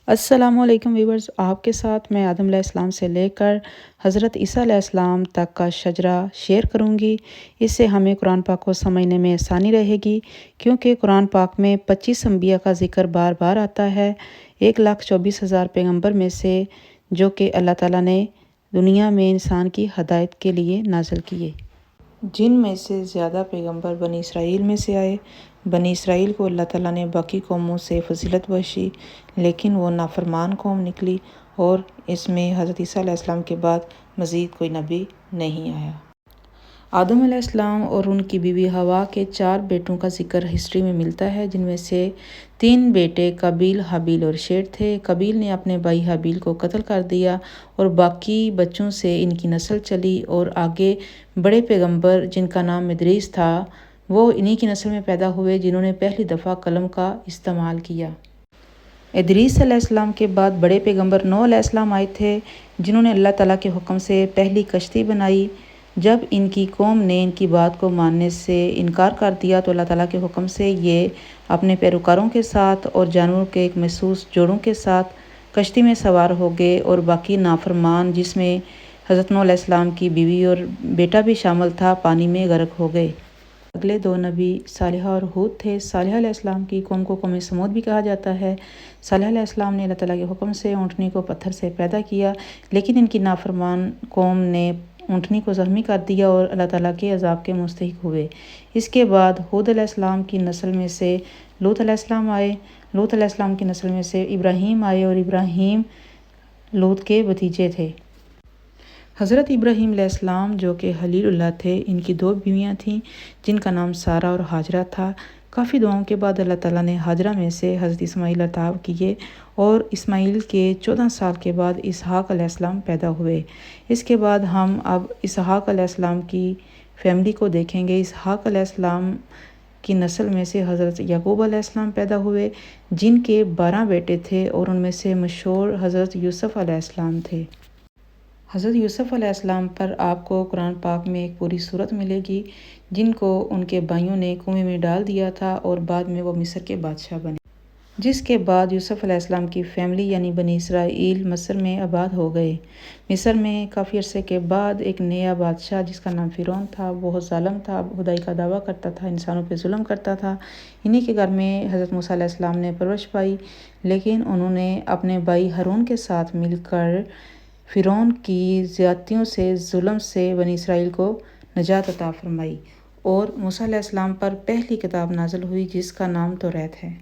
السلام علیکم ویورز، آپ کے ساتھ میں آدم علیہ السلام سے لے کر حضرت عیسیٰ علیہ السلام تک کا شجرہ شیئر کروں گی۔ اس سے ہمیں قرآن پاک کو سمجھنے میں آسانی رہے گی، کیونکہ قرآن پاک میں 25 انبیاء کا ذکر بار بار آتا ہے، 1,24,000 پیغمبر میں سے، جو کہ اللہ تعالیٰ نے دنیا میں انسان کی ہدایت کے لیے نازل کیے، جن میں سے زیادہ پیغمبر بنی اسرائیل میں سے آئے۔ بنی اسرائیل کو اللہ تعالیٰ نے باقی قوموں سے فضیلت بخشی، لیکن وہ نافرمان قوم نکلی، اور اس میں حضرت عیسیٰ علیہ السلام کے بعد مزید کوئی نبی نہیں آیا۔ آدم علیہ السلام اور ان کی بیوی حوا کے 4 بیٹوں کا ذکر ہسٹری میں ملتا ہے، جن میں سے 3 بیٹے قابیل، حابیل اور شیر تھے۔ قابیل نے اپنے بھائی حابیل کو قتل کر دیا، اور باقی بچوں سے ان کی نسل چلی، اور آگے بڑے پیغمبر جن کا نام ادریس تھا، وہ انہی کی نسل میں پیدا ہوئے، جنہوں نے پہلی دفعہ قلم کا استعمال کیا۔ ادریس علیہ السلام کے بعد بڑے پیغمبر نوح علیہ السلام آئے تھے، جنہوں نے اللہ تعالیٰ کے حکم سے پہلی کشتی بنائی۔ جب ان کی قوم نے ان کی بات کو ماننے سے انکار کر دیا تو اللہ تعالیٰ کے حکم سے یہ اپنے پیروکاروں کے ساتھ اور جانوروں کے ایک مخصوص جوڑوں کے ساتھ کشتی میں سوار ہو گئے، اور باقی نافرمان، جس میں حضرت نوح علیہ السلام کی بیوی اور بیٹا بھی شامل تھا، پانی میں غرق ہو گئے۔ اگلے 2 نبی صالح اور ہود تھے۔ صالح علیہ السلام کی قوم کو قوم سمود بھی کہا جاتا ہے۔ صالح علیہ السلام نے اللہ تعالیٰ کے حکم سے اونٹنی کو پتھر سے پیدا کیا، لیکن ان کی نافرمان قوم نے اونٹنی کو زخمی کر دیا اور اللہ تعالیٰ کے عذاب کے مستحق ہوئے۔ اس کے بعد ہود علیہ السلام کی نسل میں سے لوط علیہ السلام آئے، لوط علیہ السلام کی نسل میں سے ابراہیم آئے، اور ابراہیم لوط کے بھتیجے تھے۔ حضرت ابراہیم علیہ السلام جو کہ خلیل اللہ تھے، ان کی 2 بیویاں تھیں، جن کا نام سارہ اور ہاجرہ تھا۔ کافی دعاؤں کے بعد اللہ تعالیٰ نے ہاجرہ میں سے حضرت اسماعیل عطا کیے، اور اسماعیل کے 14 سال کے بعد اسحاق علیہ السلام پیدا ہوئے۔ اس کے بعد ہم اب اسحاق علیہ السلام کی فیملی کو دیکھیں گے۔ اسحاق علیہ السلام کی نسل میں سے حضرت یعقوب علیہ السلام پیدا ہوئے، جن کے 12 بیٹے تھے، اور ان میں سے مشہور حضرت یوسف علیہ السلام تھے۔ حضرت یوسف علیہ السلام پر آپ کو قرآن پاک میں ایک پوری سورت ملے گی، جن کو ان کے بھائیوں نے کنویں میں ڈال دیا تھا، اور بعد میں وہ مصر کے بادشاہ بنے۔ جس کے بعد یوسف علیہ السلام کی فیملی یعنی بنی اسرائیل مصر میں آباد ہو گئے۔ مصر میں کافی عرصے کے بعد ایک نیا بادشاہ جس کا نام فرعون تھا، بہت ظالم تھا، خدائی کا دعویٰ کرتا تھا، انسانوں پہ ظلم کرتا تھا۔ انہی کے گھر میں حضرت موسیٰ علیہ السلام نے پرورش پائی، لیکن انہوں نے اپنے بھائی ہارون کے ساتھ مل کر فرعون کی زیادتیوں سے، ظلم سے بنی اسرائیل کو نجات عطا فرمائی، اور موسیٰ علیہ السلام پر پہلی کتاب نازل ہوئی، جس کا نام توریت ہے۔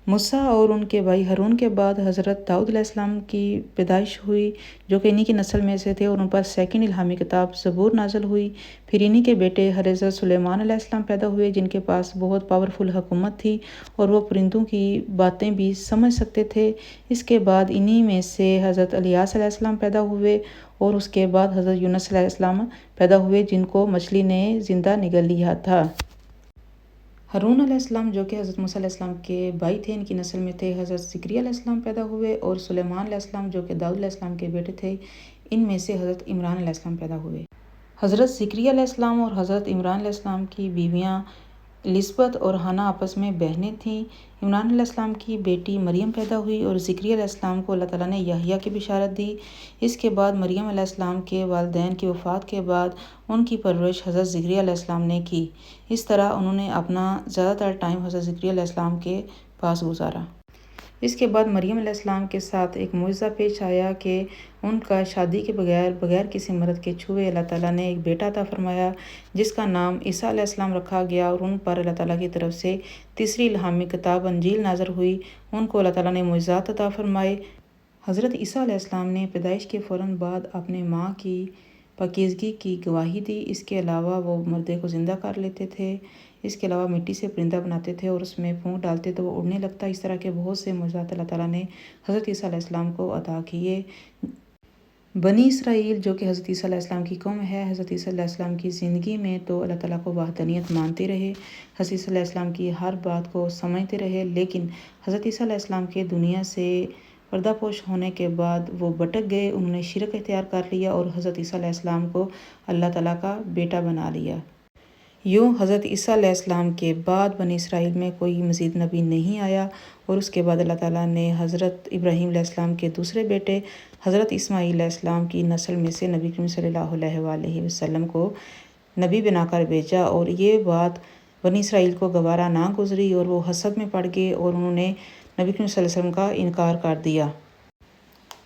موسیٰ اور ان کے بھائی ہارون کے بعد حضرت داؤد علیہ السلام کی پیدائش ہوئی، جو کہ انہی کی نسل میں سے تھے، اور ان پر سیکنڈ الہامی کتاب زبور نازل ہوئی۔ پھر انہی کے بیٹے حضرت سلیمان علیہ السلام پیدا ہوئے، جن کے پاس بہت پاورفل حکومت تھی، اور وہ پرندوں کی باتیں بھی سمجھ سکتے تھے۔ اس کے بعد انہی میں سے حضرت الیاس علیہ السلام پیدا ہوئے، اور اس کے بعد حضرت یونس علیہ السلام پیدا ہوئے، جن کو مچھلی نے زندہ نگل لیا تھا۔ ہارون علیہ السلام جو کہ حضرت موسیٰ علیہ السلام کے بھائی تھے، ان کی نسل میں تھے۔ حضرت زکریا علیہ السلام پیدا ہوئے، اور سلیمان علیہ السلام جو کہ داؤد علیہ السلام کے بیٹے تھے، ان میں سے حضرت عمران علیہ السلام پیدا ہوئے۔ حضرت زکریا علیہ السلام اور حضرت عمران علیہ السلام کی بیویاں الزبتھ اور حنا آپس میں بہنیں تھیں۔ عمران علیہ السلام کی بیٹی مریم پیدا ہوئی، اور زکریا علیہ السلام کو اللہ تعالیٰ نے یحییٰ کی بشارت دی۔ اس کے بعد مریم علیہ السلام کے والدین کی وفات کے بعد ان کی پرورش حضرت زکریا علیہ السلام نے کی۔ اس طرح انہوں نے اپنا زیادہ تر ٹائم حضرت زکریا علیہ السلام کے پاس گزارا۔ اس کے بعد مریم علیہ السلام کے ساتھ ایک معجزہ پیش آیا کہ ان کا شادی کے بغیر کسی مرد کے چھوئے اللہ تعالیٰ نے ایک بیٹا عطا فرمایا، جس کا نام عیسیٰ علیہ السلام رکھا گیا، اور ان پر اللہ تعالیٰ کی طرف سے تیسری الہامی کتاب انجیل نازل ہوئی۔ ان کو اللہ تعالیٰ نے معجزات عطا فرمائے۔ حضرت عیسیٰ علیہ السلام نے پیدائش کے فوراً بعد اپنے ماں کی پاکیزگی کی گواہی دی۔ اس کے علاوہ وہ مردے کو زندہ کر لیتے تھے، اس کے علاوہ مٹی سے پرندہ بناتے تھے اور اس میں پھونک ڈالتے تو وہ اڑنے لگتا۔ اس طرح کے بہت سے معجزات اللہ تعالیٰ نے حضرت عیسیٰ علیہ السلام کو عطا کیے۔ بنی اسرائیل جو کہ حضرت عیسیٰ علیہ السلام کی قوم ہے، حضرت عیسیٰ علیہ السلام کی زندگی میں تو اللہ تعالیٰ کو وحدانیت مانتے رہے، حضرت عیسیٰ علیہ السلام کی ہر بات کو سمجھتے رہے، لیکن حضرت عیسیٰ علیہ السلام کے دنیا سے پردہ پوش ہونے کے بعد وہ بھٹک گئے، انہوں نے شرک اختیار کر لیا اور حضرت عیسیٰ علیہ السلام کو اللہ تعالیٰ کا بیٹا بنا لیا۔ یوں حضرت عیسیٰ علیہ السلام کے بعد بنی اسرائیل میں کوئی مزید نبی نہیں آیا، اور اس کے بعد اللہ تعالیٰ نے حضرت ابراہیم علیہ السلام کے دوسرے بیٹے حضرت اسماعیل علیہ السلام کی نسل میں سے نبی کریم صلی اللہ علیہ وآلہ وسلم کو نبی بنا کر بھیجا، اور یہ بات بنی اسرائیل کو گوارا نہ گزری اور وہ حسد میں پڑ گئے اور انہوں نے نبی کریم صلی اللہ علیہ وسلم کا انکار کر دیا۔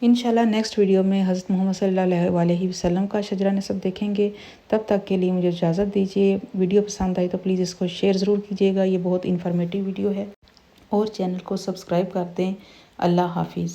انشاءاللہ نیکسٹ ویڈیو میں حضرت محمد صلی اللہ علیہ وسلم کا شجرہ نسب دیکھیں گے۔ تب تک کے لیے مجھے اجازت دیجیے۔ ویڈیو پسند آئی تو پلیز اس کو شیئر ضرور کیجیے گا، یہ بہت انفارمیٹیو ویڈیو ہے، اور چینل کو سبسکرائب کر دیں۔ اللہ حافظ۔